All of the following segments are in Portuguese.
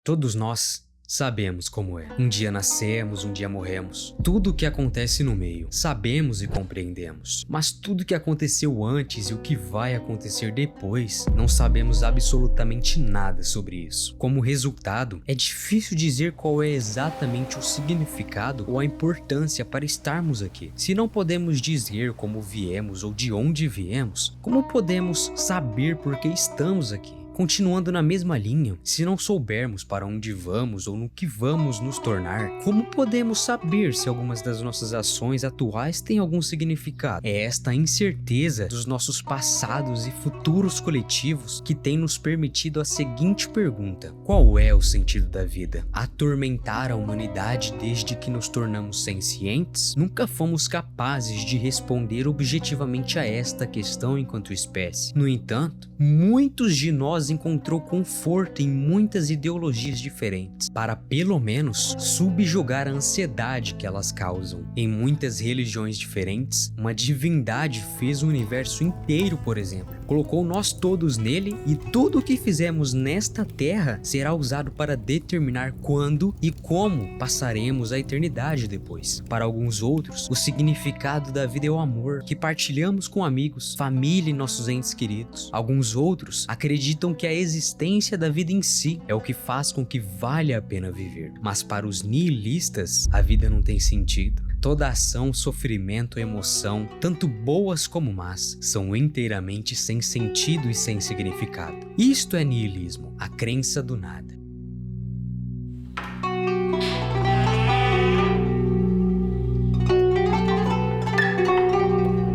Todos nós sabemos como é. Um dia nascemos, um dia morremos. Tudo o que acontece no meio, sabemos e compreendemos. Mas tudo o que aconteceu antes e o que vai acontecer depois, não sabemos absolutamente nada sobre isso. Como resultado, é difícil dizer qual é exatamente o significado ou a importância para estarmos aqui. Se não podemos dizer como viemos ou de onde viemos, como podemos saber por que estamos aqui? Continuando na mesma linha, se não soubermos para onde vamos ou no que vamos nos tornar, como podemos saber se algumas das nossas ações atuais têm algum significado? É esta incerteza dos nossos passados e futuros coletivos que tem nos permitido a seguinte pergunta: qual é o sentido da vida? Atormentar a humanidade desde que nos tornamos sencientes? Nunca fomos capazes de responder objetivamente a esta questão enquanto espécie. No entanto, muitos de nós encontrou conforto em muitas ideologias diferentes, para pelo menos subjugar a ansiedade que elas causam. Em muitas religiões diferentes, uma divindade fez o universo inteiro, por exemplo. Colocou nós todos nele e tudo o que fizemos nesta terra será usado para determinar quando e como passaremos a eternidade depois. Para alguns outros, o significado da vida é o amor, que partilhamos com amigos, família e nossos entes queridos. Alguns outros acreditam que a existência da vida em si é o que faz com que valha a pena viver. Mas para os nihilistas, a vida não tem sentido. Toda ação, sofrimento, emoção, tanto boas como más, são inteiramente sem sentido e sem significado. Isto é nihilismo, a crença do nada.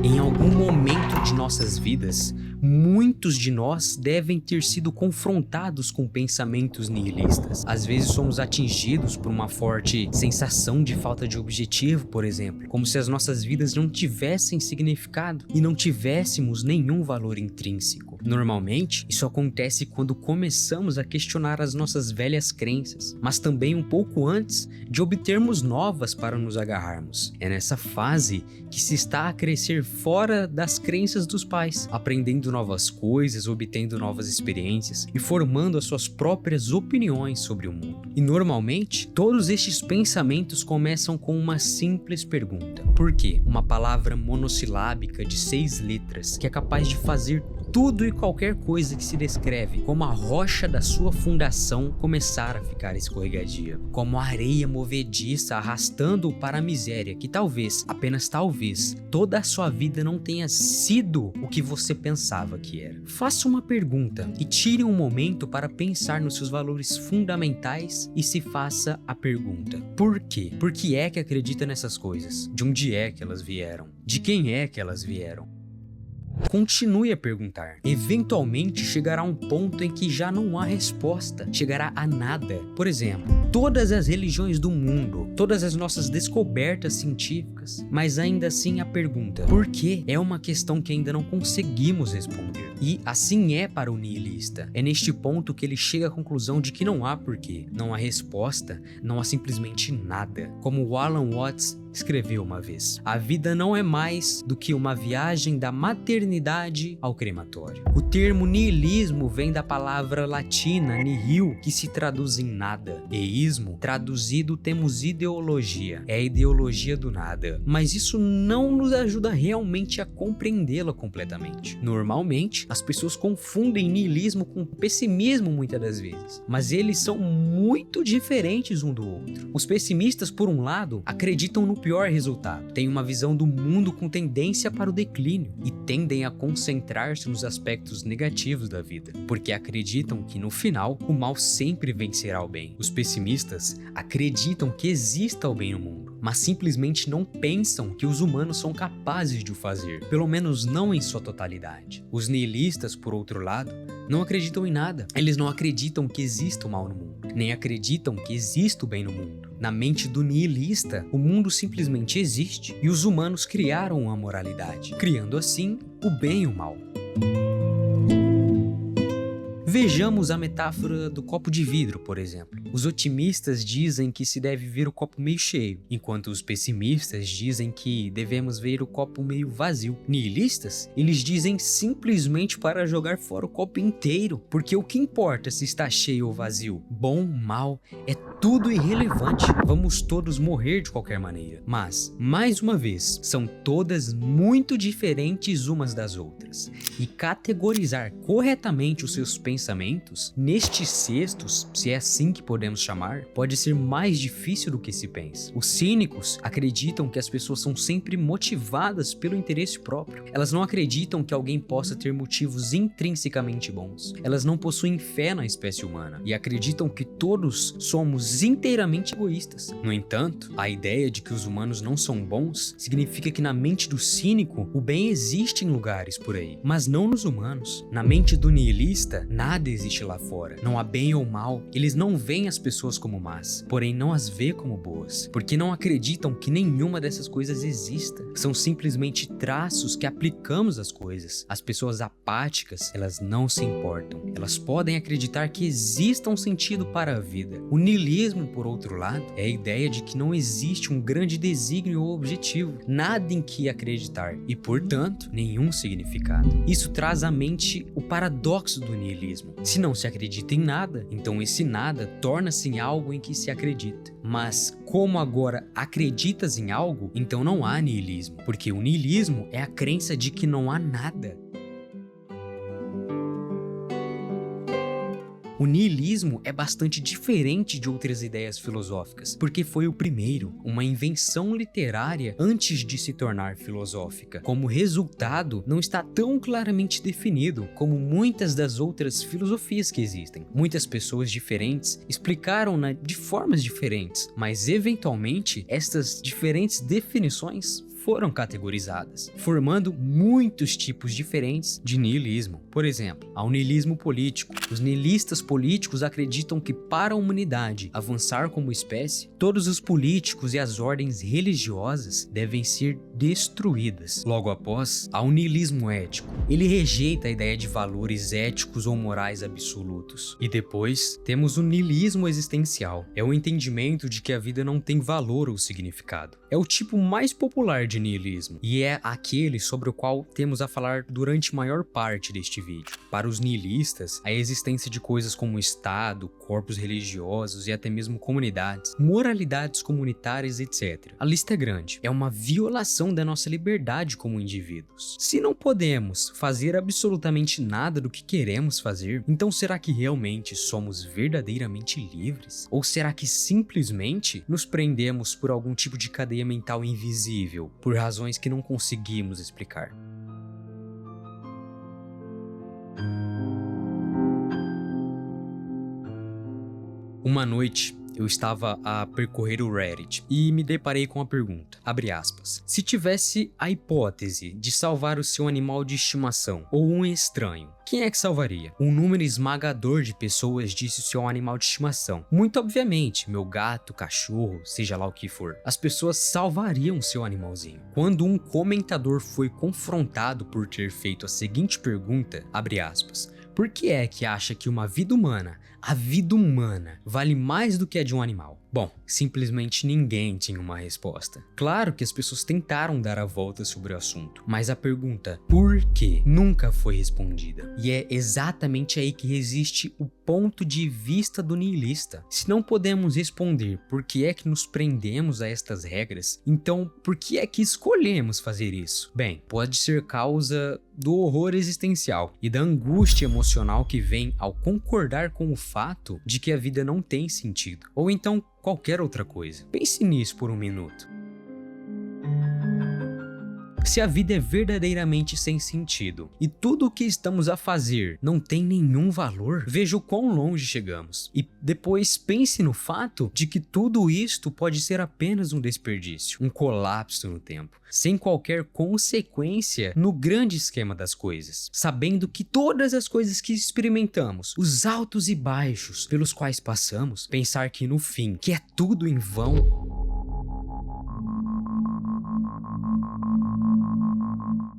Em algum momento de nossas vidas, muitos de nós devem ter sido confrontados com pensamentos nihilistas. Às vezes somos atingidos por uma forte sensação de falta de objetivo, por exemplo, como se as nossas vidas não tivessem significado e não tivéssemos nenhum valor intrínseco. Normalmente, isso acontece quando começamos a questionar as nossas velhas crenças, mas também um pouco antes de obtermos novas para nos agarrarmos. É nessa fase que se está a crescer fora das crenças dos pais, aprendendo novas coisas, obtendo novas experiências e formando as suas próprias opiniões sobre o mundo. E normalmente, todos estes pensamentos começam com uma simples pergunta: por quê? Uma palavra monossilábica de 6 letras que é capaz de fazer tudo e qualquer coisa que se descreve como a rocha da sua fundação começar a ficar escorregadia, como a areia movediça arrastando-o para a miséria que talvez, apenas talvez, toda a sua vida não tenha sido o que você pensava que era. Faça uma pergunta e tire um momento para pensar nos seus valores fundamentais e se faça a pergunta: por quê? Por que é que acredita nessas coisas? De onde é que elas vieram? De quem é que elas vieram? Continue a perguntar. Eventualmente chegará um ponto em que já não há resposta, chegará a nada. Por exemplo, todas as religiões do mundo, todas as nossas descobertas científicas, mas ainda assim a pergunta por quê é uma questão que ainda não conseguimos responder. E assim é para o nihilista. É neste ponto que ele chega à conclusão de que não há porquê, não há resposta, não há simplesmente nada. Como o Alan Watts escreveu uma vez: a vida não é mais do que uma viagem da maternidade ao crematório. O termo nihilismo vem da palavra latina nihil, que se traduz em nada. Eísmo, traduzido, temos ideologia, é a ideologia do nada. Mas isso não nos ajuda realmente a compreendê-la completamente. Normalmente, as pessoas confundem nihilismo com pessimismo muitas das vezes, mas eles são muito diferentes um do outro. Os pessimistas, por um lado, acreditam no pior resultado, têm uma visão do mundo com tendência para o declínio e tendem a concentrar-se nos aspectos negativos da vida, porque acreditam que no final o mal sempre vencerá o bem. Os pessimistas acreditam que exista o bem no mundo, mas simplesmente não pensam que os humanos são capazes de o fazer, pelo menos não em sua totalidade. Os nihilistas, por outro lado, não acreditam em nada. Eles não acreditam que exista o mal no mundo, nem acreditam que exista o bem no mundo. Na mente do nihilista, o mundo simplesmente existe e os humanos criaram a moralidade, criando assim o bem e o mal. Vejamos a metáfora do copo de vidro, por exemplo. Os otimistas dizem que se deve ver o copo meio cheio, enquanto os pessimistas dizem que devemos ver o copo meio vazio. Nihilistas, eles dizem simplesmente para jogar fora o copo inteiro, porque o que importa se está cheio ou vazio? Bom, mal, é tudo irrelevante. Vamos todos morrer de qualquer maneira. Mas, mais uma vez, são todas muito diferentes umas das outras. E categorizar corretamente os seus pensamentos nestes cestos, se é assim que podemos chamar, pode ser mais difícil do que se pensa. Os cínicos acreditam que as pessoas são sempre motivadas pelo interesse próprio. Elas não acreditam que alguém possa ter motivos intrinsecamente bons. Elas não possuem fé na espécie humana e acreditam que todos somos inteiramente egoístas. No entanto, a ideia de que os humanos não são bons significa que na mente do cínico o bem existe em lugares por aí, mas não nos humanos. Na mente do nihilista, nada existe lá fora. Não há bem ou mal. Eles não veem as pessoas como más, porém não as vê como boas, porque não acreditam que nenhuma dessas coisas exista. São simplesmente traços que aplicamos às coisas. As pessoas apáticas, elas não se importam. Elas podem acreditar que exista um sentido para a vida. O nihilismo, por outro lado, é a ideia de que não existe um grande desígnio ou objetivo, nada em que acreditar e, portanto, nenhum significado. Isso traz à mente o paradoxo do nihilismo. Se não se acredita em nada, então esse nada torna-se em algo em que se acredita. Mas como agora acreditas em algo, então não há nihilismo, porque o nihilismo é a crença de que não há nada. O nihilismo é bastante diferente de outras ideias filosóficas, porque foi o primeiro, uma invenção literária antes de se tornar filosófica. Como resultado, não está tão claramente definido como muitas das outras filosofias que existem. Muitas pessoas diferentes explicaram-na de formas diferentes, mas eventualmente estas diferentes definições foram categorizadas, formando muitos tipos diferentes de nihilismo. Por exemplo, há o nihilismo político. Os nihilistas políticos acreditam que para a humanidade avançar como espécie, todos os políticos e as ordens religiosas devem ser destruídas. Logo após, há o nihilismo ético. Ele rejeita a ideia de valores éticos ou morais absolutos. E depois, temos o nihilismo existencial. É o entendimento de que a vida não tem valor ou significado. É o tipo mais popular de nihilismo, e é aquele sobre o qual temos a falar durante maior parte deste vídeo. Para os nihilistas, a existência de coisas como Estado, corpos religiosos e até mesmo comunidades, moralidades comunitárias, etc. A lista é grande. É uma violação da nossa liberdade como indivíduos. Se não podemos fazer absolutamente nada do que queremos fazer, então será que realmente somos verdadeiramente livres? Ou será que simplesmente nos prendemos por algum tipo de cadeia mental invisível, por razões que não conseguimos explicar? Uma noite, eu estava a percorrer o Reddit e me deparei com a pergunta, abre aspas, se tivesse a hipótese de salvar o seu animal de estimação ou um estranho, quem é que salvaria? Um número esmagador de pessoas disse o seu animal de estimação. Muito obviamente, meu gato, cachorro, seja lá o que for. As pessoas salvariam seu animalzinho. Quando um comentador foi confrontado por ter feito a seguinte pergunta, abre aspas, por que é que acha que uma vida humana, a vida humana, vale mais do que a de um animal? Bom, simplesmente ninguém tinha uma resposta. Claro que as pessoas tentaram dar a volta sobre o assunto, mas a pergunta por quê nunca foi respondida. E é exatamente aí que resiste o ponto de vista do nihilista. Se não podemos responder por que é que nos prendemos a estas regras, então por que é que escolhemos fazer isso? Bem, pode ser causa do horror existencial e da angústia emocional que vem ao concordar com o fato de que a vida não tem sentido, ou então qualquer outra coisa. Pense nisso por um minuto. Se a vida é verdadeiramente sem sentido e tudo o que estamos a fazer não tem nenhum valor, veja o quão longe chegamos. E depois pense no fato de que tudo isto pode ser apenas um desperdício, um colapso no tempo, sem qualquer consequência no grande esquema das coisas. Sabendo que todas as coisas que experimentamos, os altos e baixos pelos quais passamos, pensar que no fim, que é tudo em vão,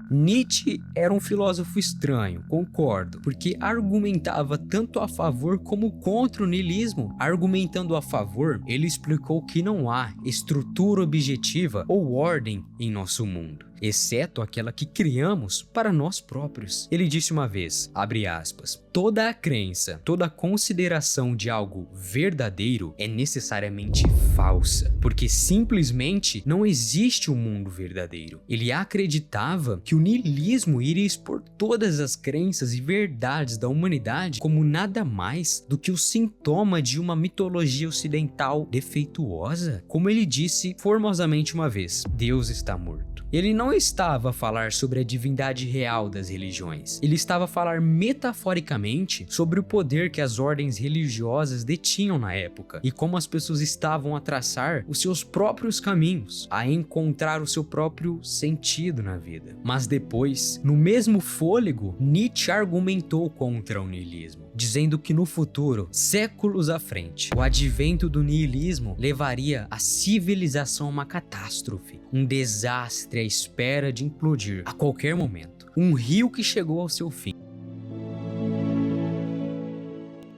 Nietzsche era um filósofo estranho, concordo, porque argumentava tanto a favor como contra o niilismo. Argumentando a favor, ele explicou que não há estrutura objetiva ou ordem em nosso mundo, exceto aquela que criamos para nós próprios. Ele disse uma vez, abre aspas, toda a crença, toda a consideração de algo verdadeiro é necessariamente falsa, porque simplesmente não existe um mundo verdadeiro. Ele acreditava que o niilismo iria expor todas as crenças e verdades da humanidade como nada mais do que o sintoma de uma mitologia ocidental defeituosa. Como ele disse formosamente uma vez, Deus está morto. Ele não estava a falar sobre a divindade real das religiões. Ele estava a falar metaforicamente sobre o poder que as ordens religiosas detinham na época e como as pessoas estavam a traçar os seus próprios caminhos, a encontrar o seu próprio sentido na vida. Mas depois, no mesmo fôlego, Nietzsche argumentou contra o niilismo, dizendo que no futuro, séculos à frente, o advento do niilismo levaria a civilização a uma catástrofe, um desastre à espera de implodir a qualquer momento, um rio que chegou ao seu fim.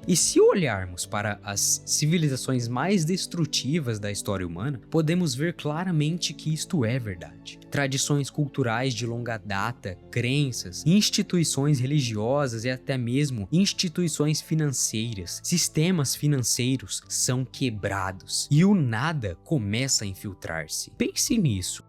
E se olharmos para as civilizações mais destrutivas da história humana, podemos ver claramente que isto é verdade. Tradições culturais de longa data, crenças, instituições religiosas e até mesmo instituições financeiras, sistemas financeiros são quebrados e o nada começa a infiltrar-se. Pense nisso.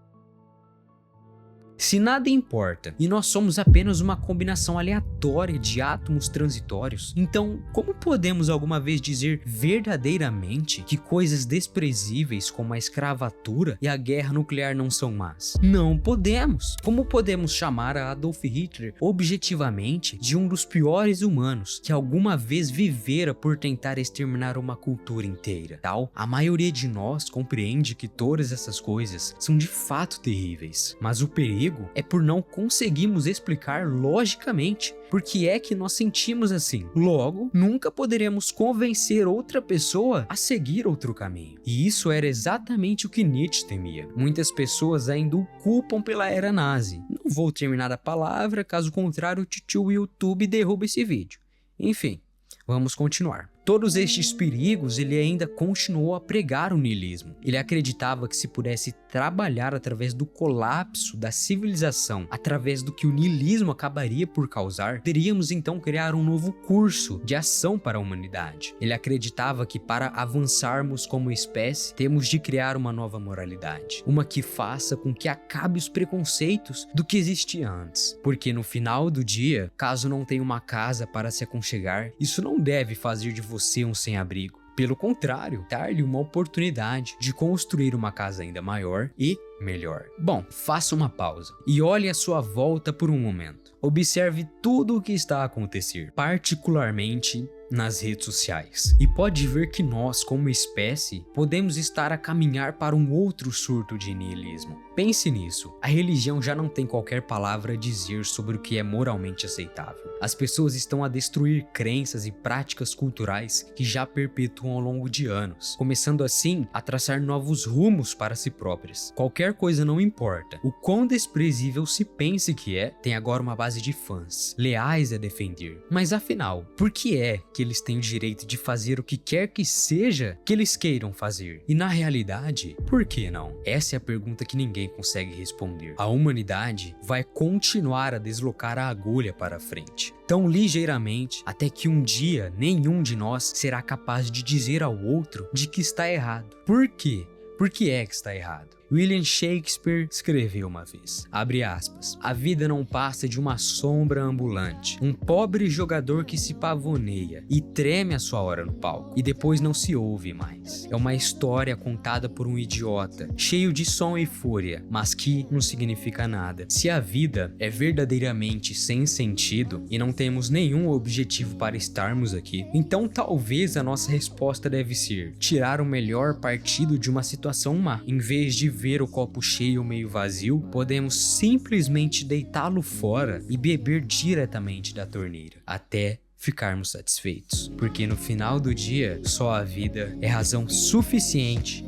Se nada importa e nós somos apenas uma combinação aleatória de átomos transitórios, então como podemos alguma vez dizer verdadeiramente que coisas desprezíveis como a escravatura e a guerra nuclear não são más? Não podemos! Como podemos chamar a Adolf Hitler objetivamente de um dos piores humanos que alguma vez vivera por tentar exterminar uma cultura inteira? Tal, a maioria de nós compreende que todas essas coisas são de fato terríveis, mas o perigo é por não conseguirmos explicar logicamente por que é que nós sentimos assim. Logo, nunca poderemos convencer outra pessoa a seguir outro caminho. E isso era exatamente o que Nietzsche temia. Muitas pessoas ainda o culpam pela era nazi. Não vou terminar a palavra, caso contrário o tio YouTube derruba esse vídeo. Enfim, vamos continuar. Todos estes perigos ele ainda continuou a pregar o niilismo. Ele acreditava que se pudesse trabalhar através do colapso da civilização, através do que o niilismo acabaria por causar, teríamos então criar um novo curso de ação para a humanidade. Ele acreditava que para avançarmos como espécie, temos de criar uma nova moralidade, uma que faça com que acabe os preconceitos do que existia antes. Porque no final do dia, caso não tenha uma casa para se aconchegar, isso não deve fazer de você um sem-abrigo. Pelo contrário, dar-lhe uma oportunidade de construir uma casa ainda maior e melhor. Bom, faça uma pausa e olhe à sua volta por um momento. Observe tudo o que está a acontecer, particularmente nas redes sociais, e pode ver que nós, como espécie, podemos estar a caminhar para um outro surto de niilismo. Pense nisso, a religião já não tem qualquer palavra a dizer sobre o que é moralmente aceitável. As pessoas estão a destruir crenças e práticas culturais que já perpetuam ao longo de anos, começando assim a traçar novos rumos para si próprias. Qualquer coisa não importa, o quão desprezível se pense que é, tem agora uma base de fãs, leais a defender. Mas afinal, por que é que eles têm o direito de fazer o que quer que seja que eles queiram fazer? E na realidade, por que não? Essa é a pergunta que ninguém consegue responder. A humanidade vai continuar a deslocar a agulha para frente, tão ligeiramente, até que um dia nenhum de nós será capaz de dizer ao outro de que está errado. Por quê? Por que é que está errado? William Shakespeare escreveu uma vez, abre aspas, a vida não passa de uma sombra ambulante, um pobre jogador que se pavoneia e treme a sua hora no palco, e depois não se ouve mais. É uma história contada por um idiota, cheio de som e fúria, mas que não significa nada. Se a vida é verdadeiramente sem sentido e não temos nenhum objetivo para estarmos aqui, então talvez a nossa resposta deve ser tirar o melhor partido de uma situação má. Em vez de ver o copo cheio ou meio vazio, podemos simplesmente deitá-lo fora e beber diretamente da torneira, até ficarmos satisfeitos. Porque no final do dia, só a vida é razão suficiente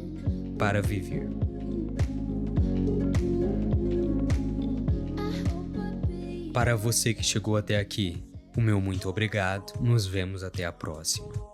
para viver. Para você que chegou até aqui, o meu muito obrigado. Nos vemos até a próxima.